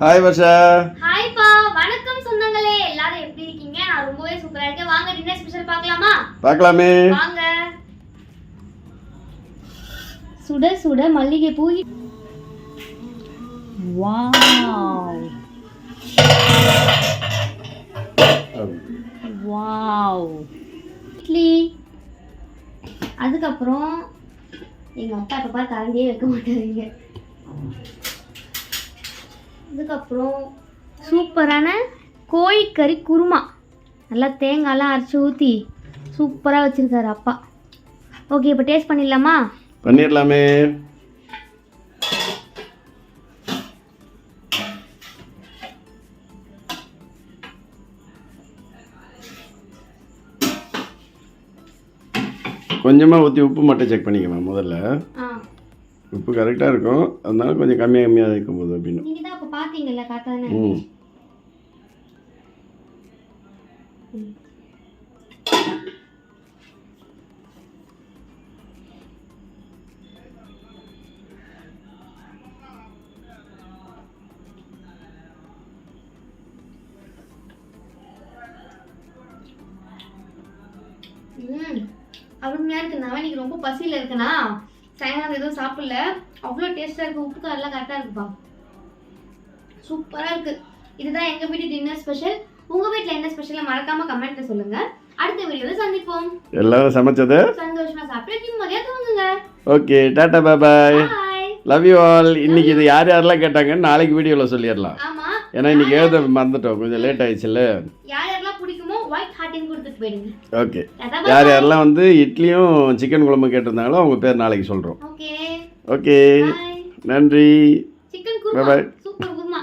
Hi Varsha. Hi பா, வணக்கம் சொந்தங்களே. எல்லாரும் எப்படி இருக்கீங்க? நான் ரொம்பவே சூப்பரா இருக்கேன். வாங்க டின்னர் ஸ்பெஷல் பார்க்கலாமா? பார்க்கலாமே. வாங்க. சுட சுட மல்லிகை பூ. Wow wow. இட்லி. அதுக்கப்புறம் எங்க அப்பா இப்ப பாரு கரண்டியே வைக்க மாட்டாருங்க. அதுக்கப்புறம் சூப்பரான கோழிக்கறி குருமா, நல்லா தேங்காய்லாம் அரைச்சி ஊற்றி சூப்பராக வச்சுருக்காரு அப்பா. ஓகே, இப்போ டேஸ்ட் பண்ணிடலாமா? பண்ணிடலாமே. கொஞ்சமாக ஊற்றி உப்பு மட்டும் செக் பண்ணிக்கலாம் முதல்ல. உப்பு கரெக்டாக இருக்கும், அதனால கொஞ்சம் கம்மியாக இருக்கும் போது அப்படின்னு. நீங்கள் தான் அப்போ பார்த்தீங்கல்ல காத்தானே. அருமையாக இருக்கு. நான் இன்னைக்கு ரொம்ப பசியில் இருக்கேனா, சாயங்காலம் எதுவும் சாப்பிடல. அவ்வளோ டேஸ்ட்டாக இருக்குது. உப்பு காரெல்லாம் கரெக்டாக இருக்குப்பா. சூப்பராக இருக்குது. இதுதான் எங்கள் வீட்டு டின்னர் ஸ்பெஷல். உங்கள் வீட்டில் என்ன ஸ்பெஷலாக மறக்காமல் கமெண்ட்டில் சொல்லுங்கள். அடுத்த வீடியோவில் சந்திப்போம். எல்லாரும் சமைச்சது சந்தோஷமாக சாப்பிட்டு நிம்மதியாக தூங்குங்க. Okay, Tata bye. Bye. Love you all. இன்னைக்கு இது யார் யாரெல்லாம் கேட்டாங்கன்னு நாளைக்கு வீடியோவில் சொல்லிடலாம். ஆமாம், ஏன்னா இன்னைக்கு எழுத மறந்துட்டோம், கொஞ்சம் லேட் ஆயிடுச்சுல்ல. யார் யாரெல்லாம் பிடிக்குமோ ஒயிட் ஹார்ட்டிங் கொடுத்துட்டு போயிடுங்க. ஓகே, யார் யாரெல்லாம் வந்து இட்லியும் சிக்கன் குழம்பு கேட்டிருந்தாங்களோ அவங்க பேர் நாளைக்கு சொல்கிறோம். ஓகே ஓகே, பாய். நன்றி. Chicken kurma, super kurma.